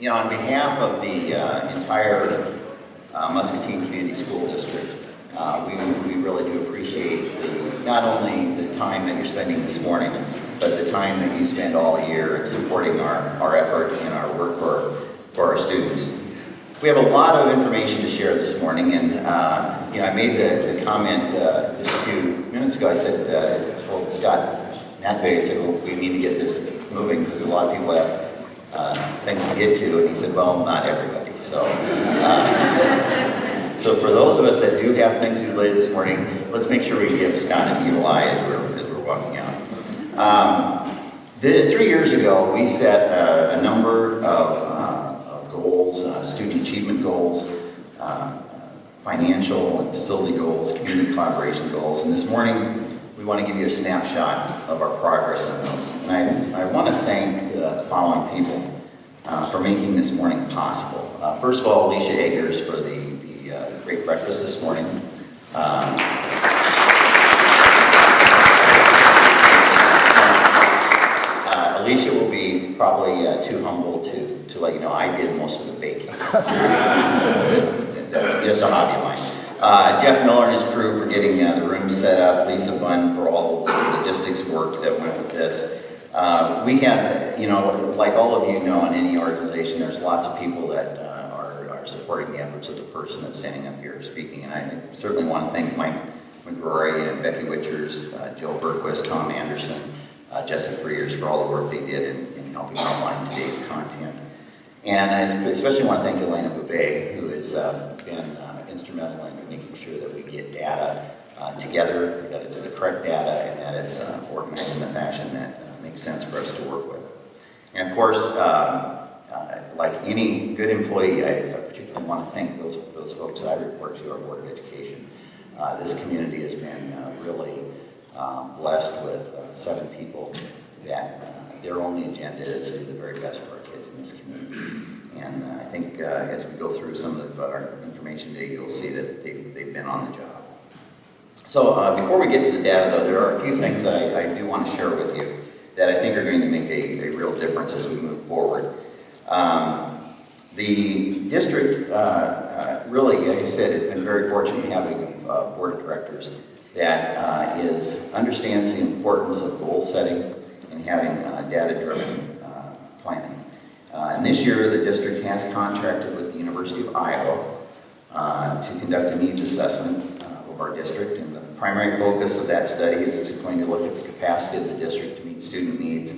You know, on behalf of the entire Muscatine Community School District, we really do appreciate not only the time that you're spending this morning, but the time that you spend all year in supporting our effort and our work for our students. We have a lot of information to share this morning, and you know, I made the comment just a few minutes ago. I said, told Scott Natve, I said, well, we need to get this moving because a lot of people have things to get to, and he said, well, not everybody. So, so for those of us that do have things to do later this morning, let's make sure we give Scott an evil eye as we're walking out. 3 years ago, we set a number of goals, student achievement goals, financial and facility goals, community collaboration goals, and this morning we want to give you a snapshot of our progress on those. And I want to thank the following people for making this morning possible. First of all, Alicia Eggers for the great breakfast this morning. Alicia will be probably too humble to let you know I did most of the baking. That's just a hobby of mine. Jeff Miller and his crew for getting the room set up. Lisa Bunn for all the logistics work that went with this. We had, you know, like all of you know, in any organization, there's lots of people that are supporting the efforts of the person that's standing up here speaking. And I certainly want to thank Mike McGrory and Becky Witchers, Joe Berquist, Tom Anderson, Jesse Freers for all the work they did in helping outline today's content. And I especially want to thank Elena Boubet, who has been instrumental in making sure that we get data together, that it's the correct data, and that it's organized in a fashion that makes sense for us to work with. And of course, like any good employee, I particularly want to thank those folks that I report to our Board of Education. This community has been really blessed with 7 people that their only agenda is to do the very best for our kids in this community. And I think as we go through some of our information today, you'll see that they've been on the job. So before we get to the data, though, there are a few things that I do want to share with you that I think are going to make a real difference as we move forward. The district really, like I said, has been very fortunate in having a board of directors that understands the importance of goal setting and having data-driven planning. And this year, the district has contracted with the University of Iowa to conduct a needs assessment of our district. And the primary focus of that study is going to look at the capacity of the district to meet student needs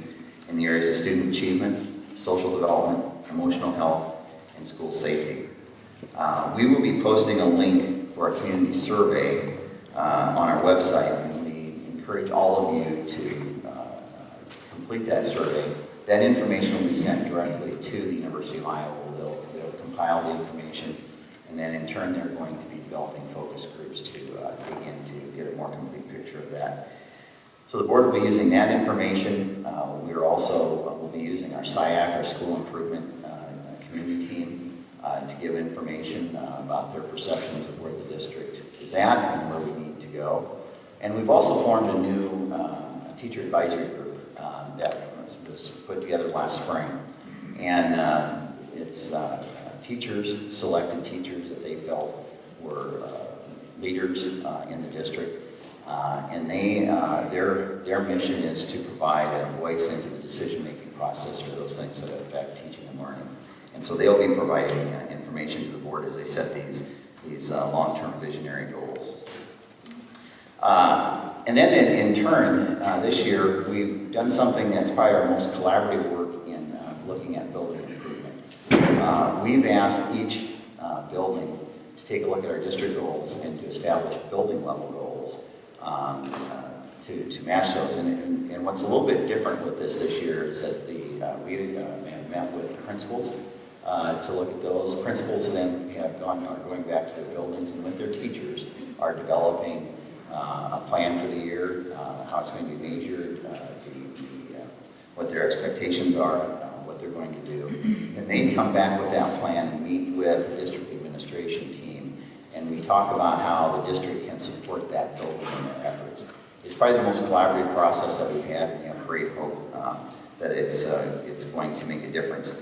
in the areas of student achievement, social development, emotional health, and school safety. We will be posting a link for our community survey on our website, and we encourage all of you to complete that survey. That information will be sent directly to the University of Iowa. They'll compile the information, and then in turn they're going to be developing focus groups to dig in to get a more complete picture of that. So the board will be using that information. We are also will be using our SIAC, our school improvement community team, to give information about their perceptions of where the district is at and where we need to go. And we've also formed a new teacher advisory group that was put together last spring. And it's teachers, selected teachers that they felt were leaders in the district. And their mission is to provide a voice into the decision-making process for those things that affect teaching and learning. And so they'll be providing information to the board as they set these long-term visionary goals. And then in turn, this year, we've done something that's probably our most collaborative work in looking at building improvement. We've asked each building to take a look at our district goals and to establish building level goals to match those. And what's a little bit different with this year is that we have met with principals to look at those. Principals then are going back to their buildings and with their teachers are developing a plan for the year, how it's going to be measured, what their expectations are, what they're going to do. And they come back with that plan and meet with the district administration team, and we talk about how the district can support that building in their efforts. It's probably the most collaborative process that we've had, and we have great hope that it's going to make a difference.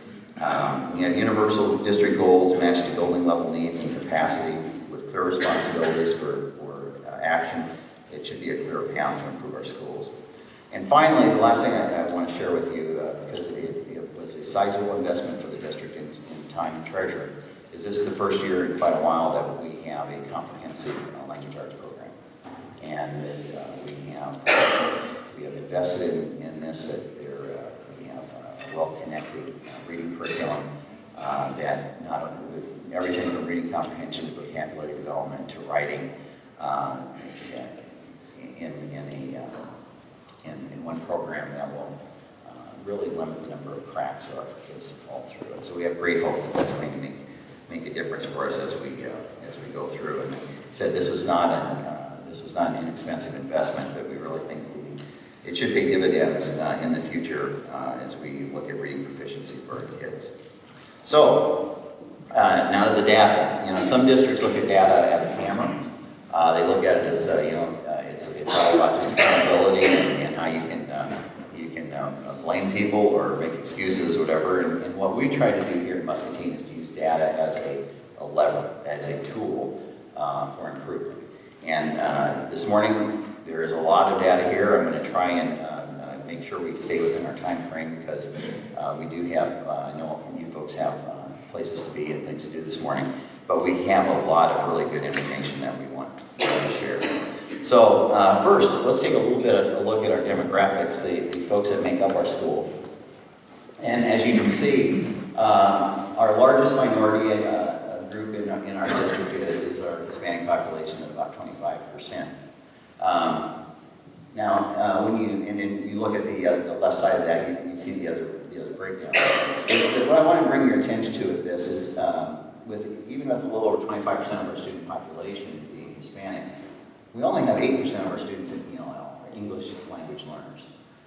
We have universal district goals matched to building level needs and capacity with clear responsibilities for action. It should be a clear path to improve our schools. And finally, the last thing I want to share with you, because it was a sizable investment for the district in time and treasure, is this is the first year in quite a while that we have a comprehensive language arts program. And we have invested in this, that we have a well-connected reading curriculum that not only everything from reading comprehension to vocabulary development to writing in one program that will really limit the number of cracks for kids to fall through. And so we have great hope that that's going to make a difference for us as we go through. And I said this was not an inexpensive investment, but we really think it should pay dividends in the future as we look at reading proficiency for our kids. So now to the data. You know, some districts look at data as a hammer. They look at it as it's all about just accountability and how you can blame people or make excuses, whatever. And what we try to do here in Muscatine is to use data as a lever, as a tool for improvement. And this morning there is a lot of data here. I'm going to try and make sure we stay within our time frame because we do have, I know you folks have places to be and things to do this morning, but we have a lot of really good information that we want to share. So first, let's take a little bit of a look at our demographics, the folks that make up our school. And as you can see, our largest minority group in our district is our Hispanic population of about 25%. Now, when you look at the left side of that, you see the other breakdown. What I want to bring your attention to with this is, even with a little over 25% of our student population being Hispanic, we only have 8% of our students in ELL, or English language learners.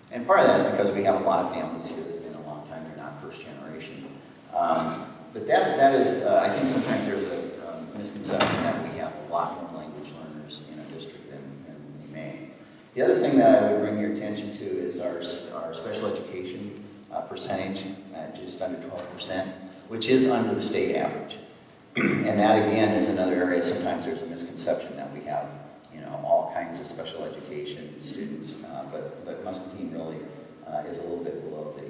And part of that is because we have a lot of families here that have been a long time, they're not first generation. But that is, I think sometimes there's a misconception that we have a lot more language learners in our district than we may. The other thing that I would bring your attention to is our special education percentage at just under 12%, which is under the state average. And that again is another area, sometimes there's a misconception that we have, all kinds of special education students, but Muscatine really is a little bit below the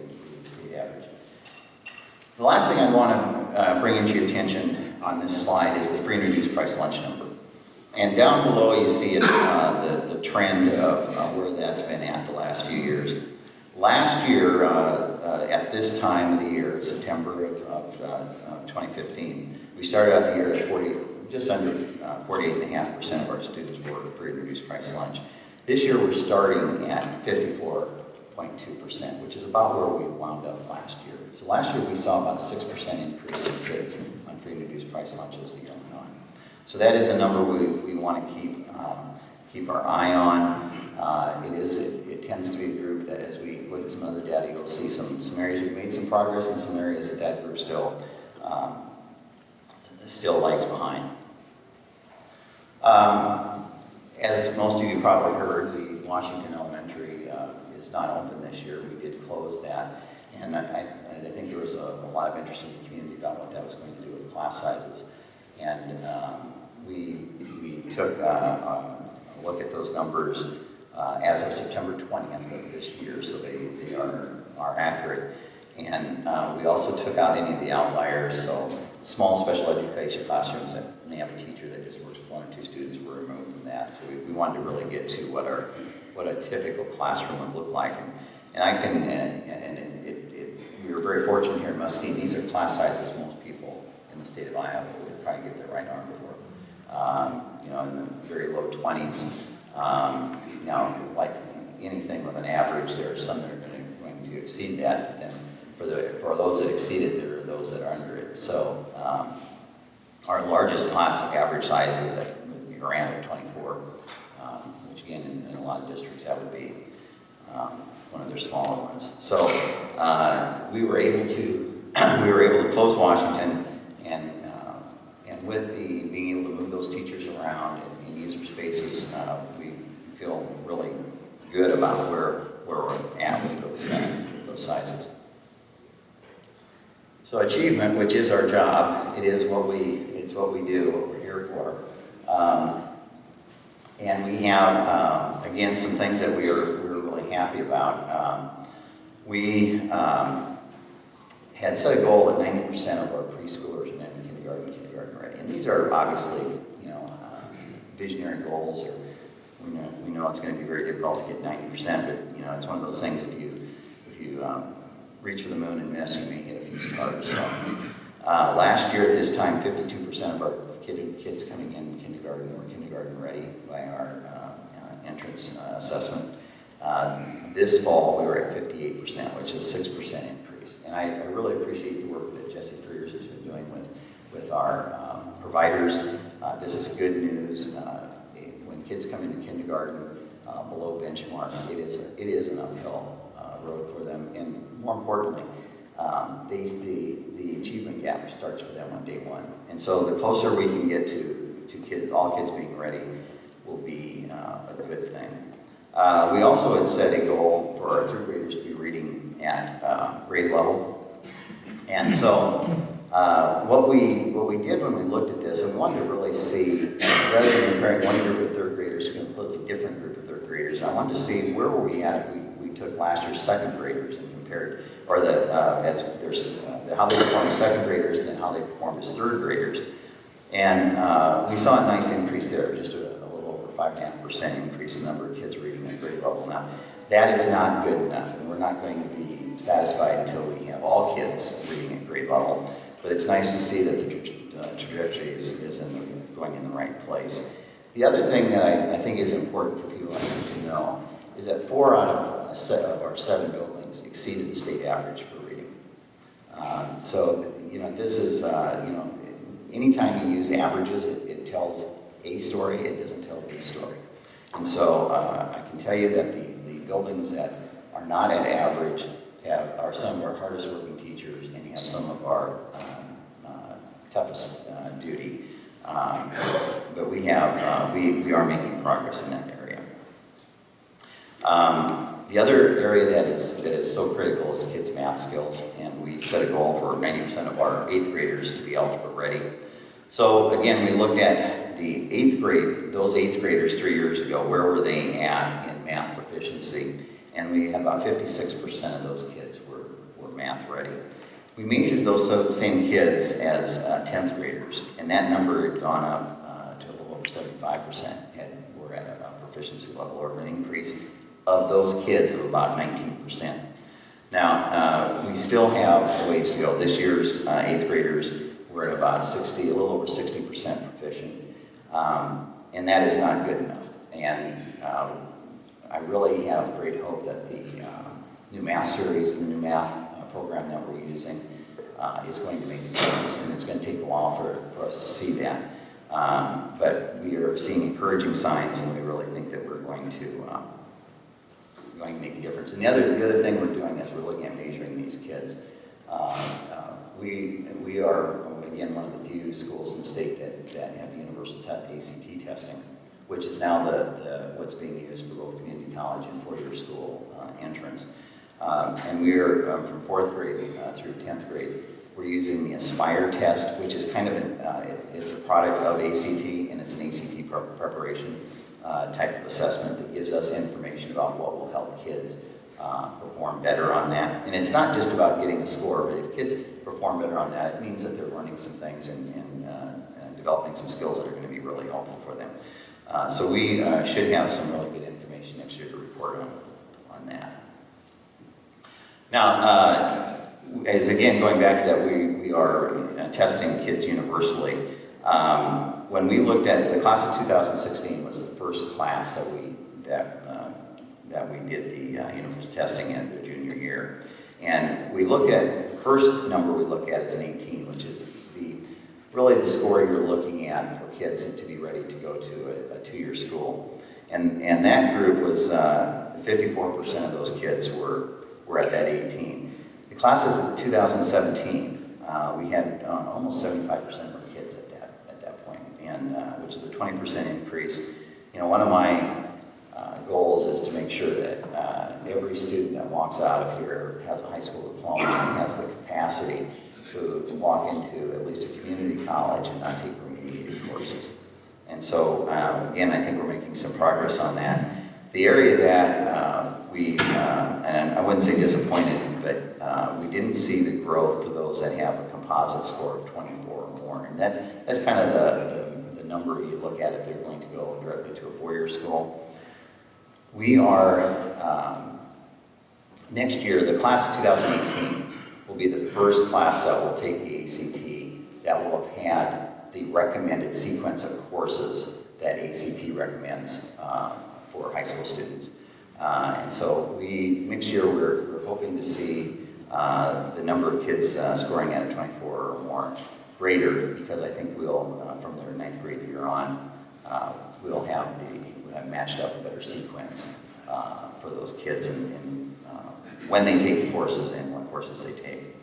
state average. The last thing I want to bring into your attention on this slide is the free and reduced price lunch number. And down below you see the trend of where that's been at the last few years. Last year, at this time of the year, September of 2015, we started out the year at just under 48.5% of our students were free and reduced price lunch. This year we're starting at 54.2%, which is about where we wound up last year. So last year we saw about a 6% increase in kids on free and reduced price lunches the year went on. So that is a number we want to keep our eye on. It tends to be a group that, as we look at some other data, you'll see some areas we've made some progress and some areas that group still lags behind. As most of you probably heard, the Washington Elementary is not open this year. We did close that, and I think there was a lot of interest in the community about what that was going to do with class sizes. And we took a look at those numbers as of September 20th of this year, so they are accurate. And we also took out any of the outliers, so small special education classrooms that may have a teacher that just works with 1 or 2 students were removed from that. So we wanted to really get to what a typical classroom would look like. We were very fortunate here in Muscatine. These are class sizes most people in the state of Iowa would probably get their right arm before. In the very low 20s. Now, like anything with an average, there are some that are going to exceed that, but then for those that exceed it, there are those that are under it. So our largest class average size is we ran at 24, which again, in a lot of districts, that would be one of their smaller ones. So we were able to close Washington, and with being able to move those teachers around and use their spaces, we feel really good about where we're at with those sizes. So achievement, which is our job, it's what we do, what we're here for. And we have, again, some things that we're really happy about. We had set a goal that 90% of our preschoolers are in kindergarten ready. And these are obviously, visionary goals. Or we know it's going to be very difficult to get 90%, but it's one of those things. If you reach for the moon and miss, you may hit a few stars. So last year at this time, 52% of our kids coming in kindergarten were kindergarten ready by our entrance assessment. This fall, we were at 58%, which is a 6% increase. And I really appreciate the work that Jesse Frears has been doing with our providers. This is good news. When kids come into kindergarten below benchmark, it is an uphill road for them. And more importantly, the achievement gap starts for them on day one. And so the closer we can get to kids, all kids being ready, will be a good thing. We also had set a goal for our third graders to be reading at grade level. And so what we did when we looked at this, and we wanted to really see, rather than comparing one group of third graders to a completely different group of third graders, I wanted to see where were we at if we took last year's second graders and compared, or how they performed as second graders and then how they performed as third graders. And we saw a nice increase there, just a little over 5.5% increase in the number of kids reading at grade level. Now, that is not good enough, and we're not going to be satisfied until we have all kids reading at grade level. But it's nice to see that the trajectory is going in the right place. The other thing that I think is important for people to know is that 4 out of our 7 buildings exceeded the state average for reading. So this is, anytime you use averages, it tells a story, it doesn't tell the story. And so I can tell you that the buildings that are not at average are some of our hardest working teachers and have some of our toughest duty. But we are making progress in that area. The other area that is so critical is kids' math skills, and we set a goal for 90% of our 8th graders to be algebra ready. So again, we looked at the 8th grade, those 8th graders 3 years ago, where were they at in math proficiency? And we had about 56% of those kids were math ready. We measured those same kids as 10th graders, and that number had gone up to a little over 75%, and we're at a proficiency level or an increase of those kids of about 19%. Now, we still have a ways to go. This year's 8th graders were at about a little over 60% proficient, and that is not good enough. And I really have great hope that the new math series, the new math program that we're using is going to make a difference, and it's going to take a while for us to see that. But we are seeing encouraging signs, and we really think that we're going to make a difference. And the other thing we're doing is we're looking at measuring these kids. We are, again, one of the few schools in the state that have universal ACT testing, which is now what's being used for both community college and four-year school entrance. And we are, from 4th grade through 10th grade, we're using the Aspire test, which is kind of it's a product of ACT, and it's an ACT preparation type of assessment that gives us information about what will help kids perform better on that. And it's not just about getting a score, but if kids perform better on that, it means that they're learning some things and developing some skills that are going to be really helpful for them. So we should have some really good information next year to report on that. Now, as again, going back to that, we are testing kids universally. When we looked at the class of 2016 was the first class that we did the universal testing in their junior year. And we looked at, the first number we look at is an 18, which is really the score you're looking at for kids to be ready to go to a 2-year school. And that group was, 54% of those kids were at that 18. The class of 2017, we had almost 75% of our kids at that point, and which is a 20% increase. One of my goals is to make sure that every student that walks out of here has a high school diploma and has the capacity to walk into at least a community college and not take remediated courses. And so, again, I think we're making some progress on that. The area that and I wouldn't say disappointed, but we didn't see the growth for those that have a composite score of 24 or more. And that's kind of the number you look at if they're going to go directly to a four-year school. We are, next year, the class of 2018 will be the first class that will take the ACT that will have had the recommended sequence of courses that ACT recommends for high school students. And so next year we're hoping to see the number of kids scoring at a 24 or more greater, because I think we'll, from their 9th grade year on, we'll have matched up a better sequence for those kids and when they take the courses and what courses they take.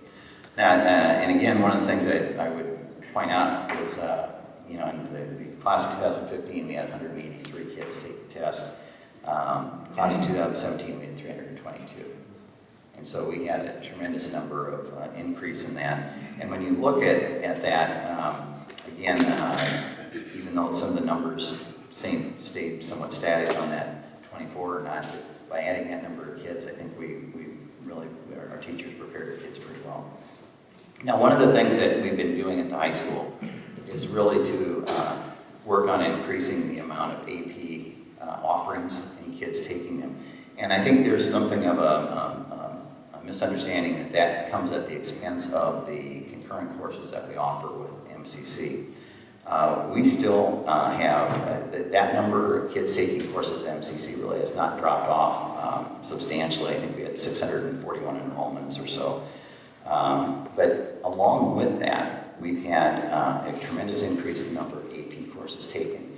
Now, and again, one of the things that I would point out is, in the class of 2015, we had 183 kids take the test. Class of 2017, we had 322. And so we had a tremendous number of increase in that. And when you look at that, again, even though some of the numbers stayed somewhat static on that 24 or not, by adding that number of kids, I think we really, our teachers prepared our kids pretty well. Now, one of the things that we've been doing at the high school is really to work on increasing the amount of AP offerings and kids taking them. And I think there's something of a misunderstanding that comes at the expense of the concurrent courses that we offer with MCC. We still have, that number of kids taking courses at MCC really has not dropped off substantially. I think we had 641 enrollments or so. But along with that, we've had a tremendous increase in the number of AP courses taken.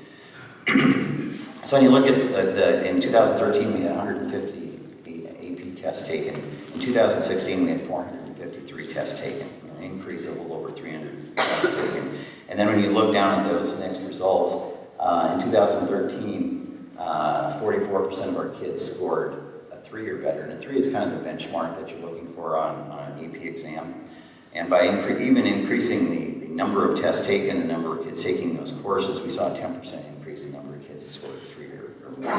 So when you look at in 2013, we had 150 AP tests taken. In 2016, we had 453 tests taken, an increase of a little over 300 tests taken. And then when you look down at those next results, in 2013, 44% of our kids scored a 3 or better. And a 3 is kind of the benchmark that you're looking for on an AP exam. And by even increasing the number of tests taken, the number of kids taking those courses, we saw a 10% increase in the number of kids that scored a 3 or more.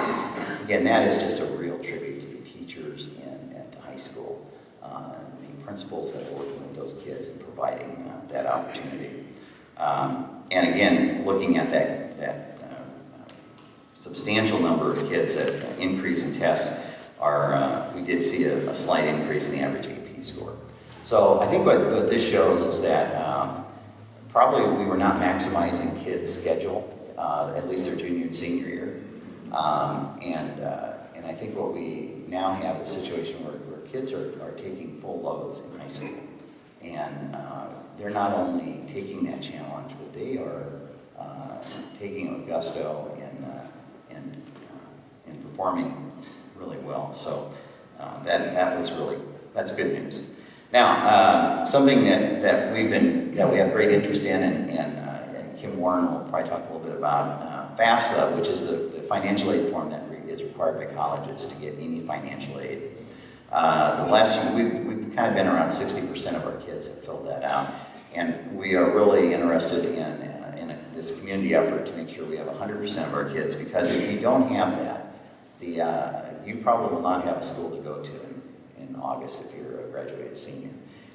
Again, that is just a real tribute to the teachers at the high school, the principals that are working with those kids and providing that opportunity. And again, looking at that substantial number of kids that increase in tests, we did see a slight increase in the average AP score. So I think what this shows is that probably we were not maximizing kids' schedule, at least their junior and senior year. And I think what we now have is a situation where kids are taking full loads in high school. And they're not only taking that challenge, but they are taking it with gusto and performing really well. So that's good news. Now, something that we have great interest in, and Kim Warren will probably talk a little bit about, FAFSA, which is the financial aid form that is required by colleges to get any financial aid. The last year, we've kind of been around 60% of our kids have filled that out, and we are really interested in this community effort to make sure we have 100% of our kids, because if you don't have that, you probably will not have a school to go to in August if you're a graduated senior.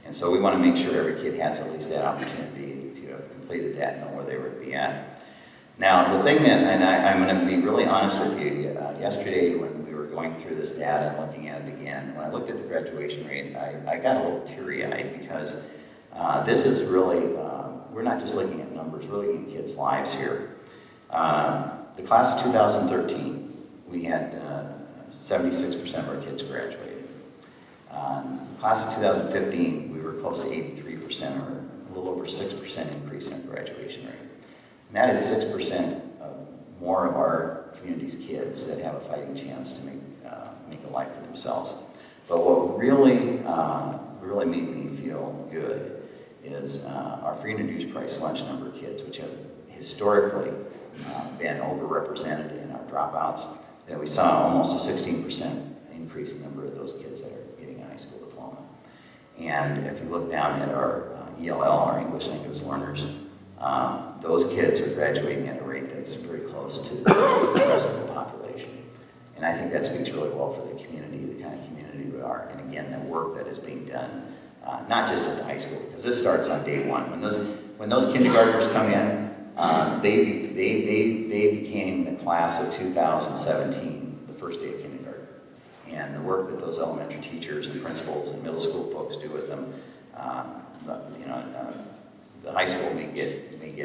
And so we want to make sure every kid has at least that opportunity to have completed that and know where they would be at. Now, the thing that, and I'm going to be really honest with you, yesterday when we were going through this data and looking at it again, when I looked at the graduation rate, I got a little teary-eyed, because this is really, we're not just looking at numbers, we're looking at kids' lives here. The class of 2013, we had 76% of our kids graduated. Class of 2015, we were close to 83%, or a little over 6% increase in graduation rate. And that is 6% more of our community's kids that have a fighting chance to make a life for themselves. But what really made me feel good is our free and reduced price lunch number of kids, which have historically been overrepresented in our dropouts, that we saw almost a 16% increase in the number of those kids that are getting a high school diploma. And if you look down at our ELL, or English Language Learners, those kids are graduating at a rate that's very close to the rest of the population. And I think that speaks really well for the community, the kind of community we are, and again, the work that is being done, not just at the high school, because this starts on day one. When those kindergartners come in, they became the class of 2017, the first day of kindergarten. And the work that those elementary teachers and principals and middle school folks do with them, the high school may get be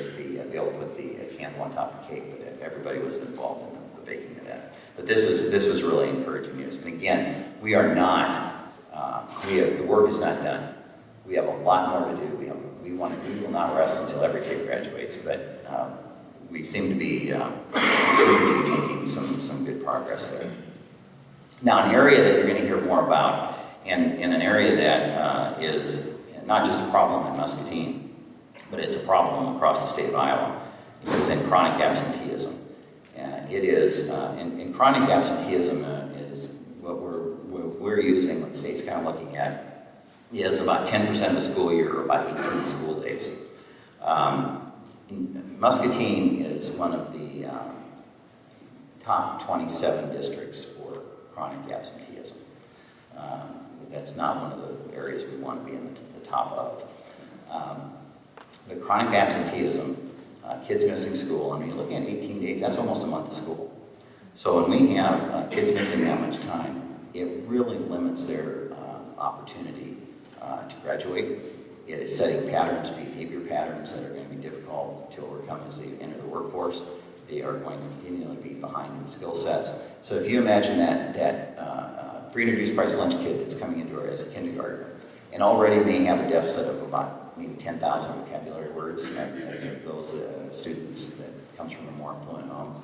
able to put the candle on top of the cake, but everybody was involved in the baking of that. But this was really encouraging news. And again, we are not, the work is not done. We have a lot more to do. We will not rest until every kid graduates, but we seem to be making some good progress there. Now, an area that you're going to hear more about, and in an area that is not just a problem in Muscatine, but it's a problem across the state of Iowa, is in chronic absenteeism. It is, in chronic absenteeism is what we're using, what the state's kind of looking at, is about 10% of the school year, or about 18 school days. Muscatine is one of the top 27 districts for chronic absenteeism. That's not one of the areas we want to be in the top of. But chronic absenteeism, kids missing school, I mean, you're looking at 18 days, that's almost a month of school. So when we have kids missing that much time, it really limits their opportunity to graduate. It is setting patterns, behavior patterns that are going to be difficult to overcome as they enter the workforce. They are going to continually be behind in skill sets. So if you imagine that free and reduced price lunch kid that's coming into as a kindergartner and already may have a deficit of about maybe 10,000 vocabulary words, as those students that comes from a more affluent home,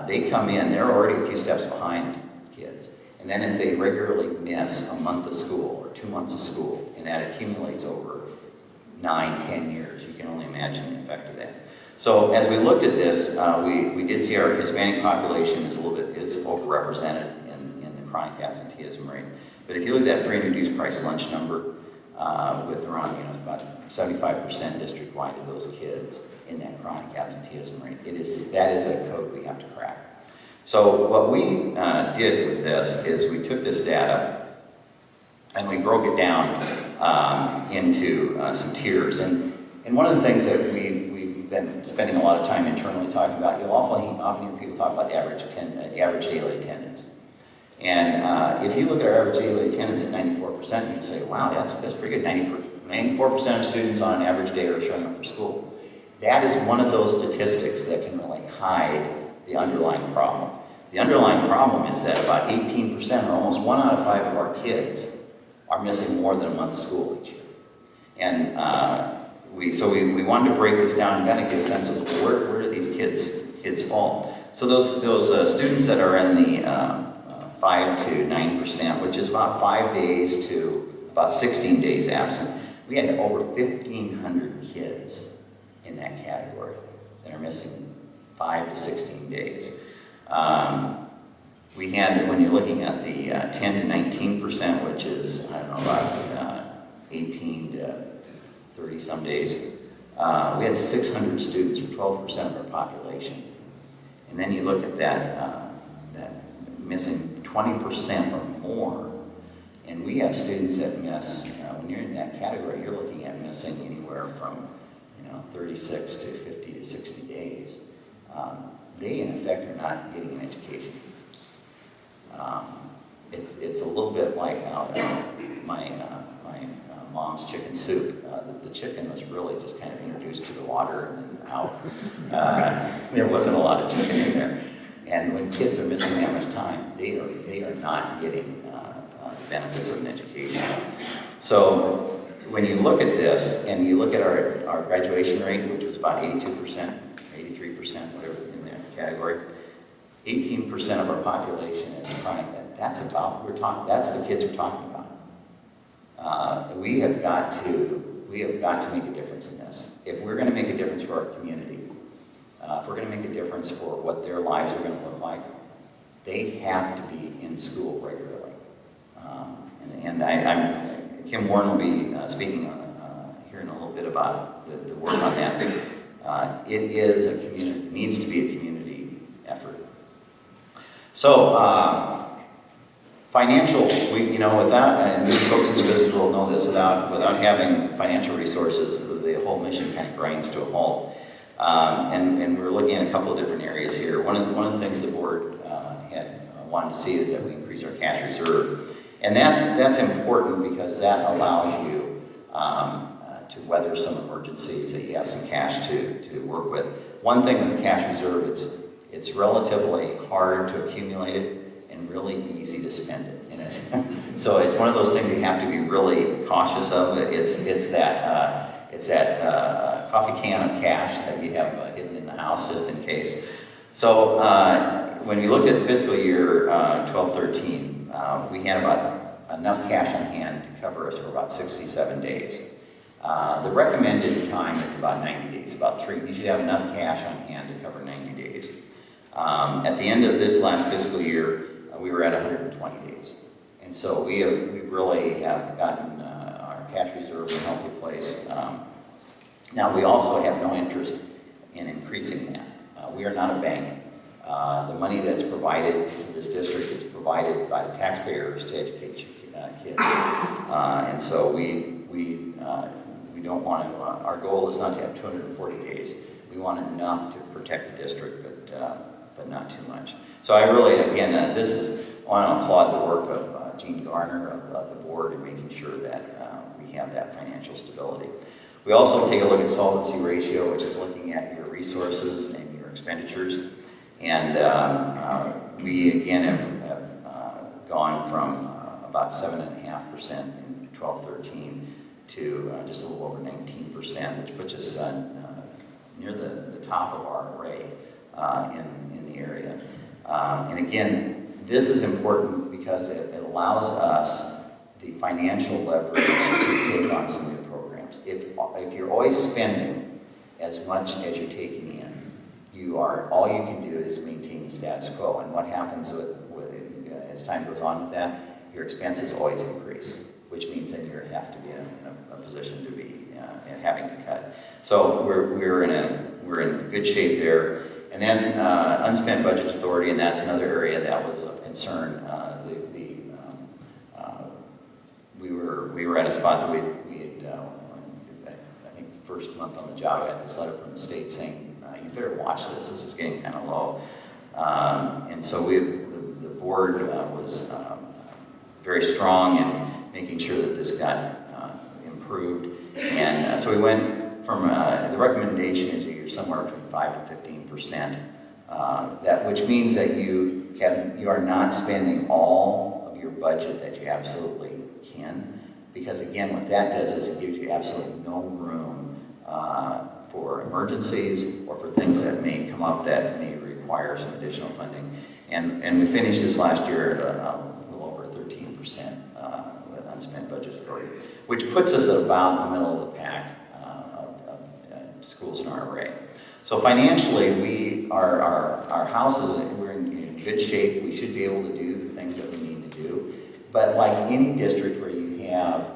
they come in, they're already a few steps behind kids. And then if they regularly miss a month of school or 2 months of school, and that accumulates over 9-10 years, you can only imagine the effect of that. So as we looked at this, we did see our Hispanic population is overrepresented in the chronic absenteeism rate. But if you look at that free and reduced price lunch number, with around about 75% district-wide of those kids in that chronic absenteeism rate, that is a code we have to crack. So what we did with this is we took this data and we broke it down into some tiers. And one of the things that we've been spending a lot of time internally talking about, you'll often hear people talk about the average daily attendance. And if you look at our average daily attendance at 94%, you say, wow, that's pretty good. 94% of students on an average day are showing up for school. That is one of those statistics that can really hide the underlying problem. The underlying problem is that about 18%, or almost 1 out of 5 of our kids, are missing more than a month of school each year. And we wanted to break this down and kind of get a sense of where do these kids fall. So those students that are in the 5 to 9%, which is about 5 days to about 16 days absent, we had over 1,500 kids in that category that are missing 5 to 16 days. We had, when you're looking at the 10 to 19%, which is, I don't know, about 18 to 30 some days, we had 600 students, or 12% of our population. And then you look at that missing 20% or more, and we have students that miss, when you're in that category, you're looking at missing anywhere from 36 to 50 to 60 days. They, in effect, are not getting an education. It's a little bit like my mom's chicken soup. The chicken was really just kind of introduced to the water and then out. There wasn't a lot of chicken in there. And when kids are missing that much time, they are not getting the benefits of an education. So when you look at this, and you look at our graduation rate, which was about 82%, 83%, whatever in that category, 18% of our population is chronic. That's the kids we're talking about. We have got to make a difference in this. If we're going to make a difference for our community, if we're going to make a difference for what their lives are going to look like, they have to be in school regularly. Kim Warren will be speaking here hearing a little bit about the work on that. It is a community, needs to be a community effort. So, financial, without, and many folks in the business world know this, without having financial resources, the whole mission kind of grinds to a halt. And we're looking at a couple of different areas here. One of the things the board had wanted to see is that we increase our cash reserve. And that's important because that allows you to weather some emergencies, that you have some cash to work with. One thing with the cash reserve, it's relatively hard to accumulate it and really easy to spend it. So it's one of those things you have to be really cautious of. It's that coffee can of cash that you have hidden in the house just in case. So when you looked at the fiscal year 12-13, we had about enough cash on hand to cover us for about 67 days. The recommended time is about 90 days, you should have enough cash on hand to cover 90 days. At the end of this last fiscal year, we were at 120 days. And so we really have gotten our cash reserve in a healthy place. Now, we also have no interest in increasing that. We are not a bank. The money that's provided to this district is provided by the taxpayers to educate kids. And so we don't want to, our goal is not to have 240 days. We want enough to protect the district, but not too much. So I really, again, I want to applaud the work of Gene Garner of the board in making sure that we have that financial stability. We also take a look at solvency ratio, which is looking at your resources and your expenditures. And we, again, have gone from about 7.5% in 12-13 to just a little over 19%, which puts us near the top of our array in the area. And again, this is important because it allows us the financial leverage to take on some new programs. If you're always spending as much as you're taking in, all you can do is maintain the status quo. And what happens as time goes on with that, your expenses always increase, which means that you have to be in a position to be having to cut. So we're in good shape there. And then unspent budget authority, and that's another area that was of concern. We were at a spot that we had, I think the first month on the job, I got this letter from the state saying, you better watch this is getting kind of low. And so the board was very strong in making sure that this got improved. And so we went from, the recommendation is you're somewhere between 5 and 15%, which means that you are not spending all of your budget that you absolutely can, because again, what that does is it gives you absolutely no room for emergencies or for things that may come up that may require some additional funding. And we finished this last year at a little over 13% with unspent budget authority, which puts us at about the middle of the pack of schools in our array. So financially, our houses, we're in good shape. We should be able to do the things that we need to do. But like any district where you have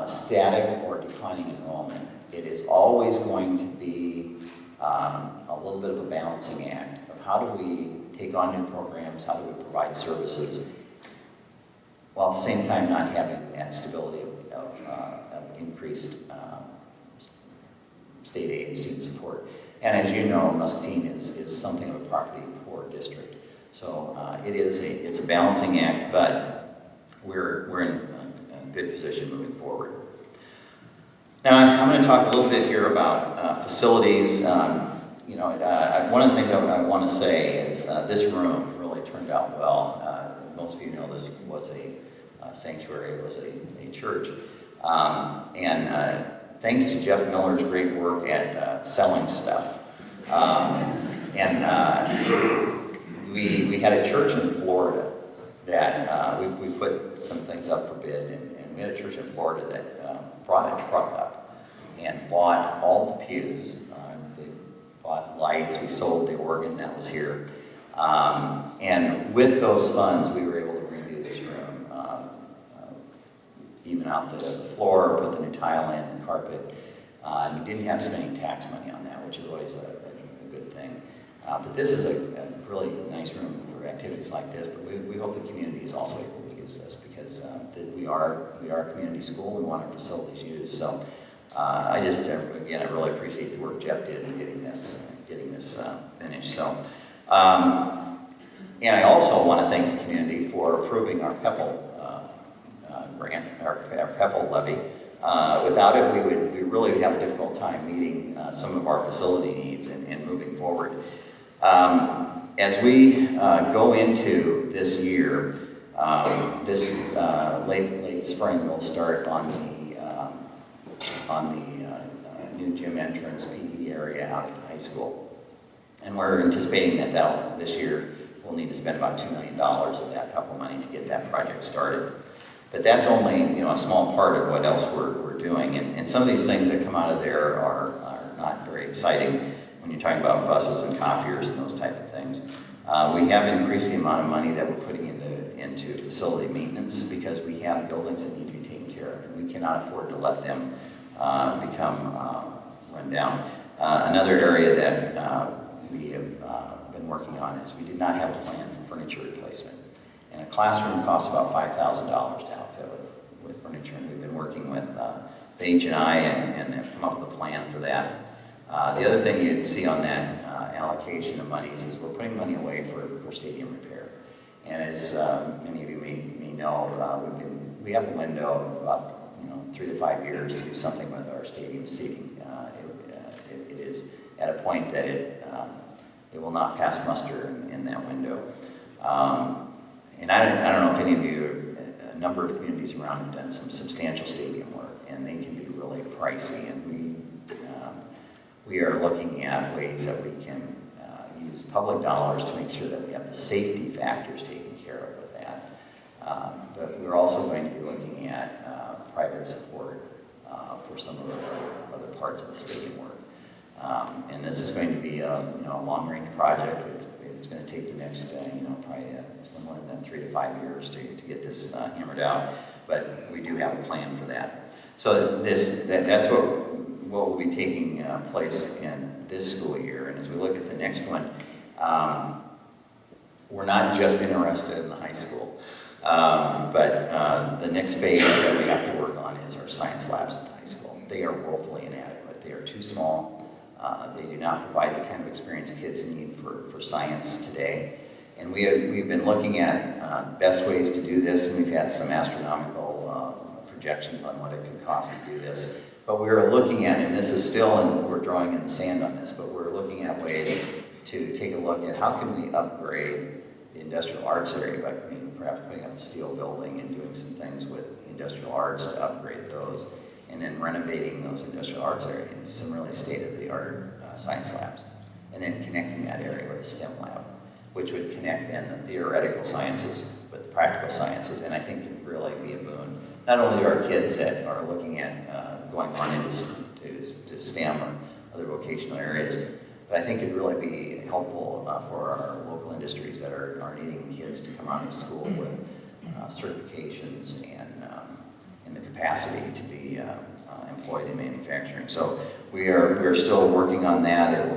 static or declining enrollment, it is always going to be a little bit of a balancing act of how do we take on new programs, how do we provide services, while at the same time not having that stability of increased state aid and student support. And as you know, Muscatine is something of a poverty-poor district. So it's a balancing act, but we're in a good position moving forward. Now, I'm going to talk a little bit here about facilities. One of the things I want to say is this room really turned out well. Most of you know this was a sanctuary, it was a church. Thanks to Jeff Miller's great work at selling stuff. We had a church in Florida that we put some things up for bid, and we had a church in Florida that brought a truck up and bought all the pews. They bought lights, we sold the organ that was here. And with those funds, we were able to redo this room. even out the floor, put the new tile in, the carpet. And we didn't have to spend any tax money on that, which is always a good thing. But this is a really nice room for activities like this, but we hope the community is also able to use this because we are a community school. We want our facilities used. So I just, again, I really appreciate the work Jeff did in getting this finished. So, and I also want to thank the community for approving our PEPL grant, our PEPL levy. Without it, we really have a difficult time meeting some of our facility needs and moving forward. As we go into this year, this late spring, we'll start on the new gym entrance PE area out at the high school. And we're anticipating that this year we'll need to spend about $2 million of that couple money to get that project started. But that's only a small part of what else we're doing. And some of these things that come out of there are not very exciting when you're talking about buses and copiers and those type of things. We have increased the amount of money that we're putting into facility maintenance because we have buildings that need to be taken care of, and we cannot afford to let them become run down. Another area that we have been working on is we did not have a plan for furniture replacement. And a classroom costs about $5,000 to outfit with furniture, and we've been working with the H&I and have come up with a plan for that. The other thing you'd see on that allocation of monies is we're putting money away for stadium repair. And as many of you may know, we have a window of about 3 to 5 years to do something with our stadium seating. It is at a point that it will not pass muster in that window. And I don't know if any of you, a number of communities around have done some substantial stadium work, and they can be really pricey. And we are looking at ways that we can use public dollars to make sure that we have the safety factors taken care of with that. But we're also going to be looking at private support for some of those other parts of the stadium work. And this is going to be a long-range project. It's going to take the next, probably somewhere in that 3 to 5 years to get this hammered out. But we do have a plan for that. So that's what will be taking place in this school year. And as we look at the next one, we're not just interested in the high school. But the next phase that we have to work on is our science labs at the high school. They are woefully inadequate. They are too small. They do not provide the kind of experience kids need for science today. And we've been looking at best ways to do this, and we've had some astronomical projections on what it could cost to do this. But we're looking at, and this is still, and we're drawing in the sand on this, but we're looking at ways to take a look at how can we upgrade the industrial arts area by perhaps putting up a steel building and doing some things with industrial arts to upgrade those, and then renovating those industrial arts area into some really state-of-the-art science labs, and then connecting that area with a STEM lab, which would connect then the theoretical sciences with the practical sciences, and I think can really be a boon, not only to our kids that are looking at going on into STEM or other vocational areas, but I think it'd really be helpful for our local industries that are needing kids to come out of school with certifications and the capacity to be employed in manufacturing. So we are still working on that. It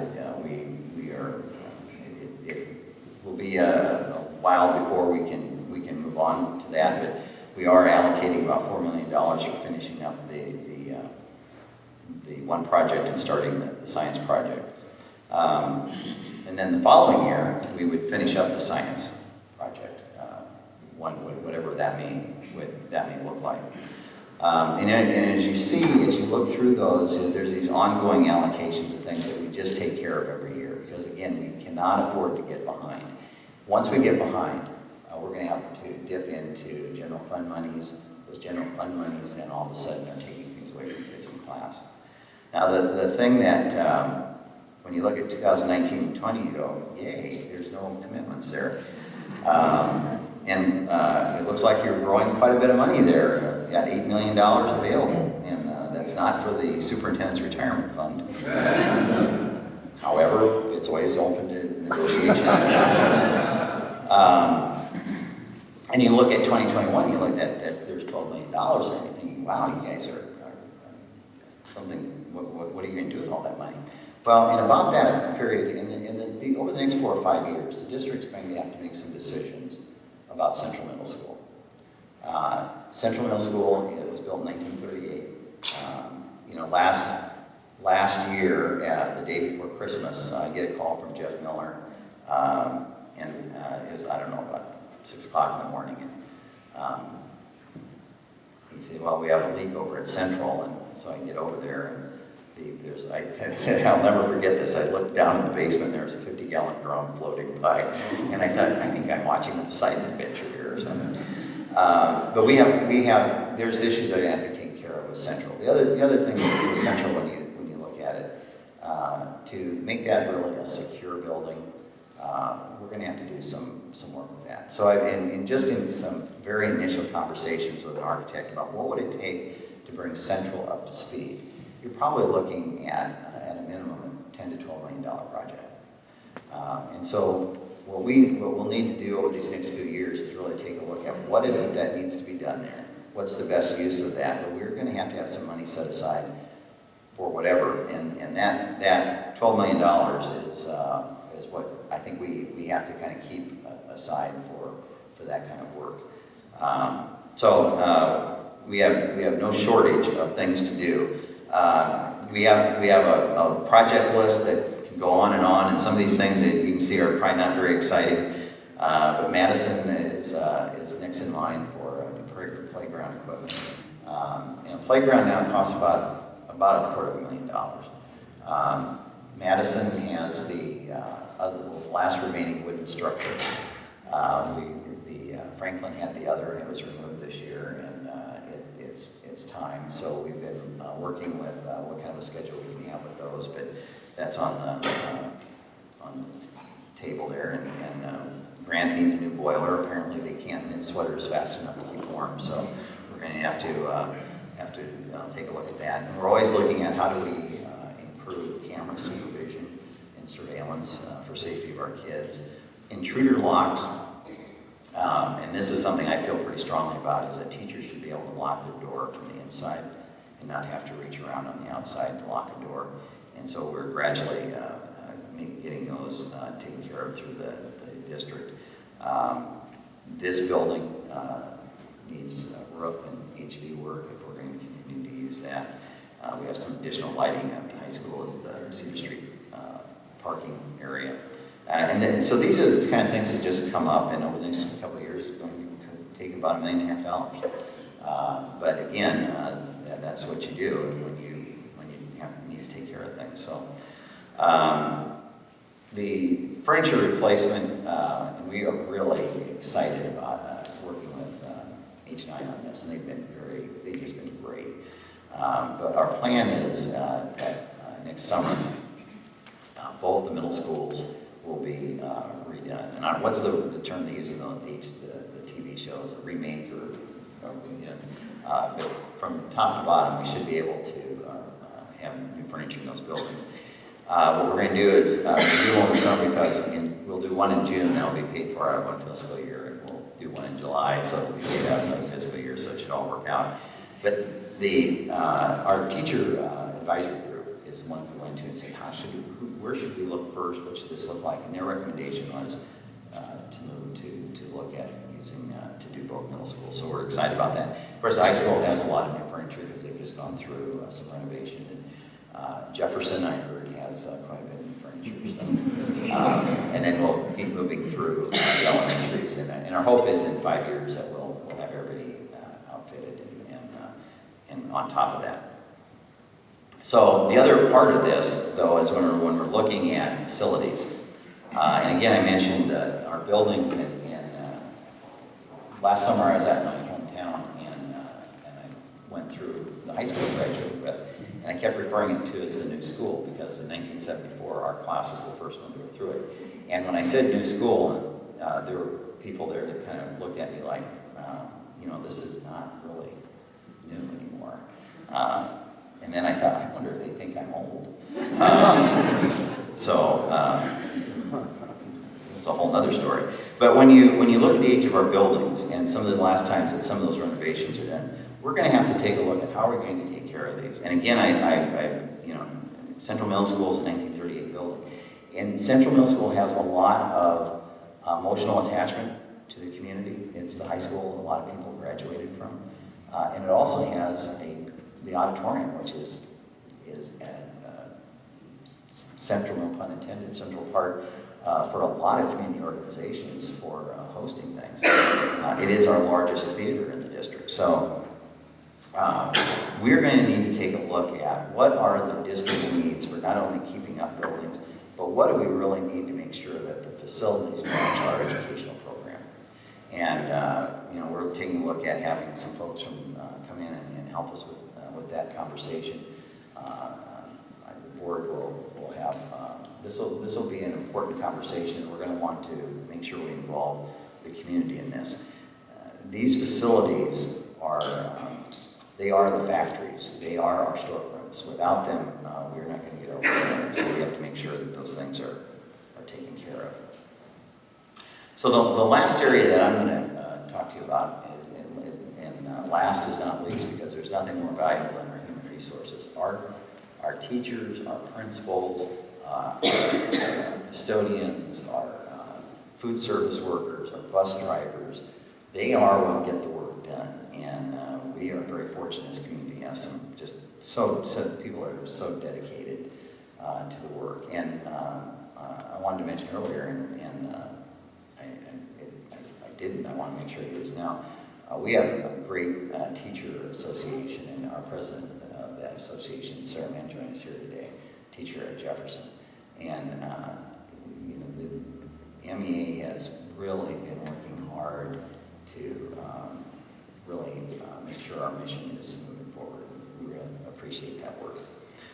will be a while before we can move on to that, but we are allocating about $4 million for finishing up the one project and starting the science project. And then the following year, we would finish up the science project, whatever that may look like. And as you see, as you look through those, there's these ongoing allocations of things that we just take care of every year, because again, we cannot afford to get behind. Once we get behind, we're going to have to dip into general fund monies. Those general fund monies then all of a sudden are taking things away from kids in class. Now the thing that, when you look at 2019 and 20, you go, yay, there's no commitments there. And it looks like you're growing quite a bit of money there. You got $8 million available, and that's not for the superintendent's retirement fund. However, it's always open to negotiations. And you look at 2021, you look at that there's $12 million there, and you're thinking, wow, you guys are something, what are you going to do with all that money? Well, in about that period, over the next 4 or 5 years, the district's going to have to make some decisions about Central Middle School. Central Middle School, it was built in 1938. Last year, the day before Christmas, I get a call from Jeff Miller, and it was, I don't know, about 6 o'clock in the morning. And he said, well, we have a leak over at Central, and so I can get over there. And I'll never forget this. I looked down in the basement, there was a 50-gallon drum floating by, and I thought, I think I'm watching a Poseidon adventure here or something. But there's issues that are going to have to be taken care of with Central. The other thing with Central, when you look at it, to make that really a secure building, we're going to have to do some work with that. So just in some very initial conversations with an architect about what would it take to bring Central up to speed, you're probably looking at a minimum of $10 to $12 million project. And so what we'll need to do over these next few years is really take a look at what is it that needs to be done there. What's the best use of that? But we're going to have some money set aside for whatever, and that $12 million is what I think we have to kind of keep aside for that kind of work. We have no shortage of things to do. We have a project list that can go on, and some of these things that you can see are probably not very exciting. But Madison is next in line for new playground equipment. And a playground now costs about $250,000. Madison has the last remaining wooden structure. Franklin had the other, and it was removed this year, and it's time. So we've been working with what kind of a schedule we can have with those, but that's on the table there. And Grant needs a new boiler. Apparently they can't knit sweaters fast enough to keep warm, so we're going to have to take a look at that. And we're always looking at how do we improve camera supervision and surveillance for safety of our kids. Intruder locks, and this is something I feel pretty strongly about, is that teachers should be able to lock their door from the inside and not have to reach around on the outside to lock a door. And so we're gradually getting those taken care of through the district. This building needs roof and HV work if we're going to continue to use that. We have some additional lighting at the high school at the Cedar Street parking area. So these are the kind of things that just come up, and over the next couple of years, it's going to take about $1.5 million. But again, that's what you do when you need to take care of things. So the furniture replacement, we are really excited about working with H9 on this, and they've just been great. But our plan is that next summer, both the middle schools will be redone. And what's the term they use in the TV shows? A remake but from top to bottom, we should be able to have new furniture in those buildings. What we're going to do is do one in the summer, because we'll do one in June, that will be paid for out of one fiscal year, and we'll do one in July, so it'll be paid out of another fiscal year, so it should all work out. But our teacher advisory group is one we went to and said, where should we look first? What should this look like? And their recommendation was to move to look at using to do both middle schools. So we're excited about that. Of course, the high school has a lot of new furniture because they've just gone through some renovation. And Jefferson, I heard, has quite a bit of new furniture. So, and then we'll keep moving through the elementaries. And our hope is in 5 years that we'll have everybody outfitted and on top of that. So the other part of this, though, is when we're looking at facilities. And again, I mentioned our buildings. And last summer I was at my hometown, and I went through the high school I graduated with, and I kept referring it to as the new school, because in 1974 our class was the first one to go through it. And when I said new school, there were people there that kind of looked at me like, this is not really new anymore. And then I thought, I wonder if they think I'm old. It's a whole other story. But when you look at the age of our buildings and some of the last times that some of those renovations are done, we're going to have to take a look at how we're going to take care of these. And again, Central Middle School is a 1938 building. And Central Middle School has a lot of emotional attachment to the community. It's the high school a lot of people graduated from. And it also has the auditorium, which is at central, no pun intended, central part for a lot of community organizations for hosting things. It is our largest theater in the district. So we're going to need to take a look at what are the district needs for not only keeping up buildings, but what do we really need to make sure that the facilities match our educational program. And we're taking a look at having some folks from come in and help us with that conversation. The board will have this will be an important conversation. We're going to want to make sure we involve the community in this. These facilities are they are the factories. They are our storefronts. Without them, we're not going to get our work done. So we have to make sure that those things are taken care of. So the last area that I'm going to talk to you about, and last is not least, because there's nothing more valuable than our human resources. Our teachers, our principals, our custodians, our food service workers, our bus drivers, they are what get the work done. And we are very fortunate as a community to have some just so people that are so dedicated to the work. And I wanted to mention earlier, and I didn't, I want to make sure it is now. We have a great teacher association, and our president of that association, Sarah Manjoin, is here today, teacher at Jefferson. And the MEA has really been working hard to really make sure our mission is moving forward. We really appreciate that work.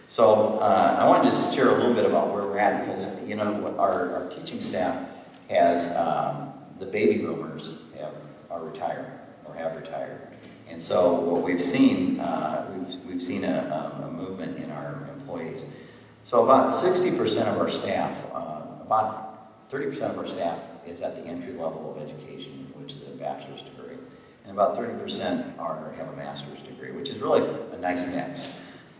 So I wanted to share a little bit about where we're at, because our teaching staff has the baby boomers are retiring or have retired, and so what we've seen we've seen a movement in our employees. So about 60% of our staff, about 30% of our staff is at the entry level of education, which is a bachelor's degree, and about 30% have a master's degree, which is really a nice mix,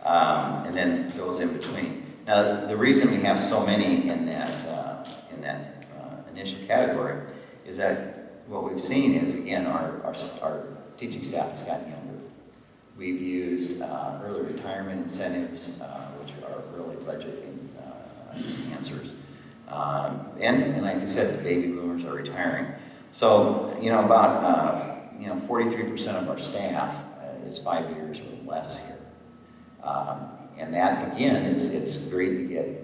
and then goes in between. Now, the reason we have so many in that initial category is that what we've seen is, again, our teaching staff has gotten younger. We've used early retirement incentives, which are really budget enhancers. And like I said, the baby boomers are retiring. So, about 43% of our staff is 5 years or less here. And that, again, it's great. You get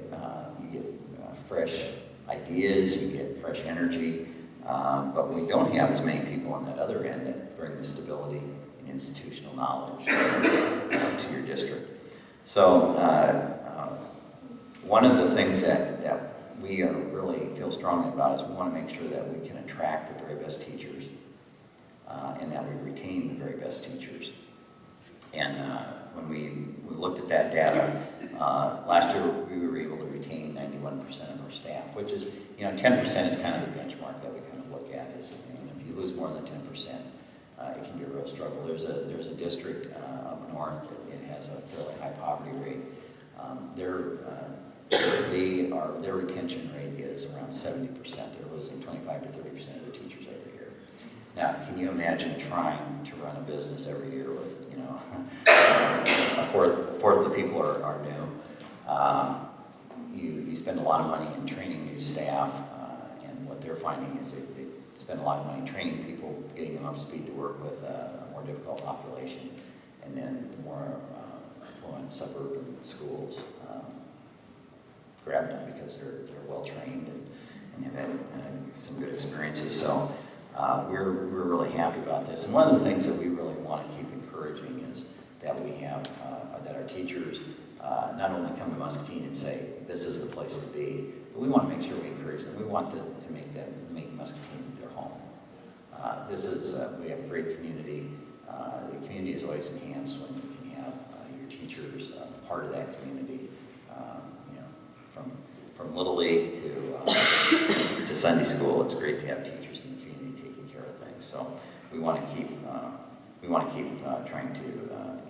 fresh ideas, you get fresh energy, but we don't have as many people on that other end that bring the stability and institutional knowledge to your district. So one of the things that we really feel strongly about is we want to make sure that we can attract the very best teachers and that we retain the very best teachers. And when we looked at that data, last year we were able to retain 91% of our staff, which is, 10% is kind of the benchmark that we kind of look at. Is if you lose more than 10%, it can be a real struggle. There's a district up north that it has a fairly high poverty rate. Their retention rate is around 70%. They're losing 25 to 30% of their teachers every year. Now, can you imagine trying to run a business every year with, a fourth of the people are new? You spend a lot of money in training new staff, and what they're finding is they spend a lot of money training people, getting them up to speed to work with a more difficult population, and then the more affluent suburban schools grab them because they're well trained and have had some good experiences. So we're really happy about this. And one of the things that we really want to keep encouraging is that we have that our teachers not only come to Muscatine and say this is the place to be, but we want to make sure we encourage them. We want to make Muscatine their home. We have a great community. The community is always enhanced when you can have your teachers part of that community. From Little League to Sunday school, it's great to have teachers we want to keep trying to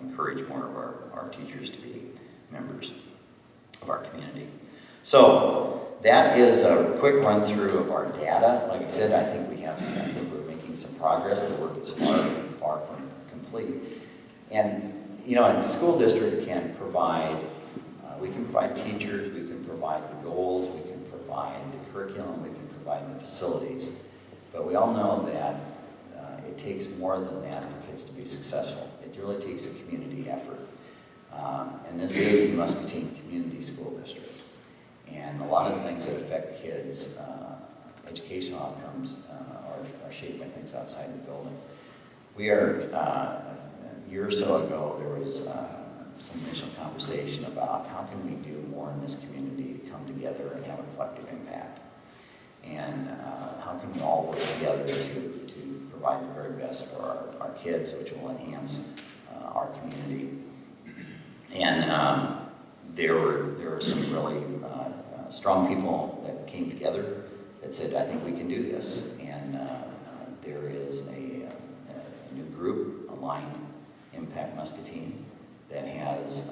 encourage more of our teachers to be members of our community. So that is a quick run through of our data. Like I said, I think we're making some progress. The work is far from complete. And a school district can provide, we can provide teachers, we can provide the goals, we can provide the curriculum, we can provide the facilities. But we all know that it takes more than that for kids to be successful. It really takes a community effort. And this is the Muscatine Community School District. And a lot of the things that affect kids' educational outcomes are shaped by things outside the building. We are, a year or so ago, there was some initial conversation about how can we do more in this community to come together and have a collective impact. And how can we all work together to provide the very best for our kids, which will enhance our community. And there were some really strong people that came together that said, I think we can do this. And there is a new group, Aligned Impact Muscatine, that has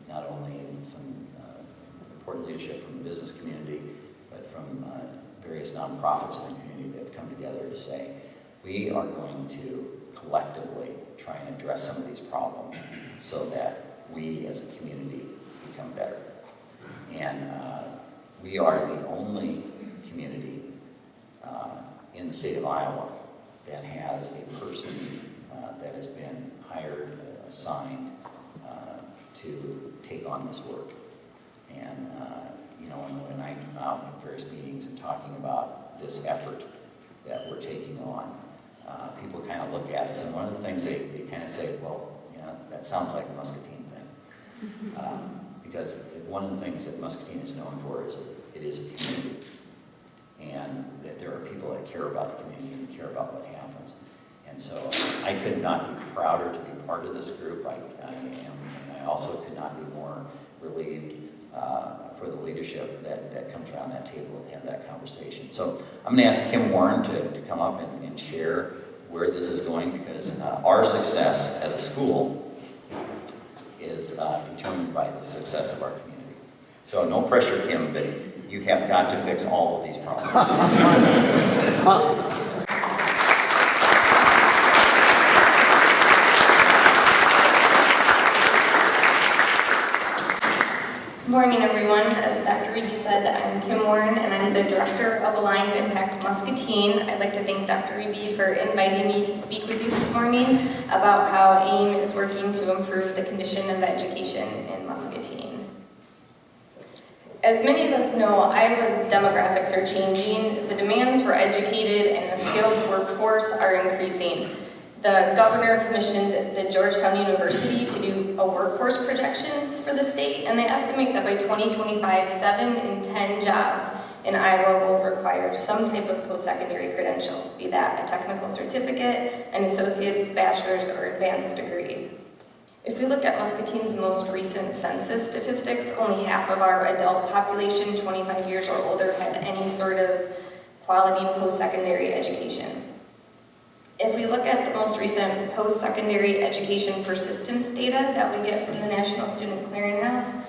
not only some important leadership from the business community, but from various nonprofits in the community that have come together to say, we are going to collectively try and address some of these problems so that we as a community become better. And we are the only community in the state of Iowa that has a person that has been hired, assigned to take on this work. And when I'm out at various meetings and talking about this effort that we're taking on, people kind of look at us, and one of the things they kind of say, well, that sounds like a Muscatine thing. Because one of the things that Muscatine is known for is it is a community. And that there are people that care about the community and care about what happens. And so I could not be prouder to be part of this group. I am, and I also could not be more relieved for the leadership that comes around that table and have that conversation. So I'm going to ask Kim Warren to come up and share where this is going, because our success as a school is determined by the success of our community. So no pressure, Kim, but you have got to fix all of these problems. Good morning, everyone. As Dr. Riibe said, I'm Kim Warren, and I'm the Director of Aligned Impact Muscatine. I'd like to thank Dr. Riibe for inviting me to speak with you this morning about how AIM is working to improve the condition of education in Muscatine. As many of us know, Iowa's demographics are changing. The demands for educated and a skilled workforce are increasing. The governor commissioned the Georgetown University to do a workforce projections for the state, and they estimate that by 2025, 7 in 10 jobs in Iowa will require some type of post-secondary credential, be that a technical certificate, an associate's, bachelor's, or advanced degree. If we look at Muscatine's most recent census statistics, only half of our adult population, 25 years or older, had any sort of quality post-secondary education. If we look at the most recent post-secondary education persistence data that we get from the National Student Clearinghouse,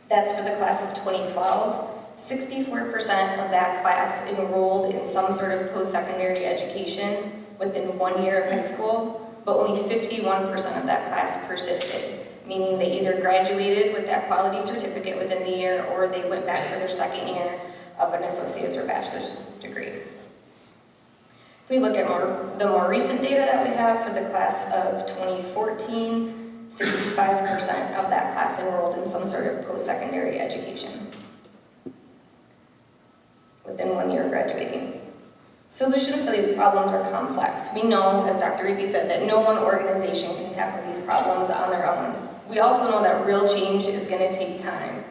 that's for the class of 2012, 64% of that class enrolled in some sort of post-secondary education within 1 year of high school, but only 51% of that class persisted, meaning they either graduated with that quality certificate within the year or they went back for their second year of an associate's or bachelor's degree. If we look at the more recent data that we have for the class of 2014, 65% of that class enrolled in some sort of post-secondary education within 1 year of graduating. Solutions to these problems are complex. We know, as Dr. Riibe said, that no one organization can tackle these problems on their own. We also know that real change is going to take time.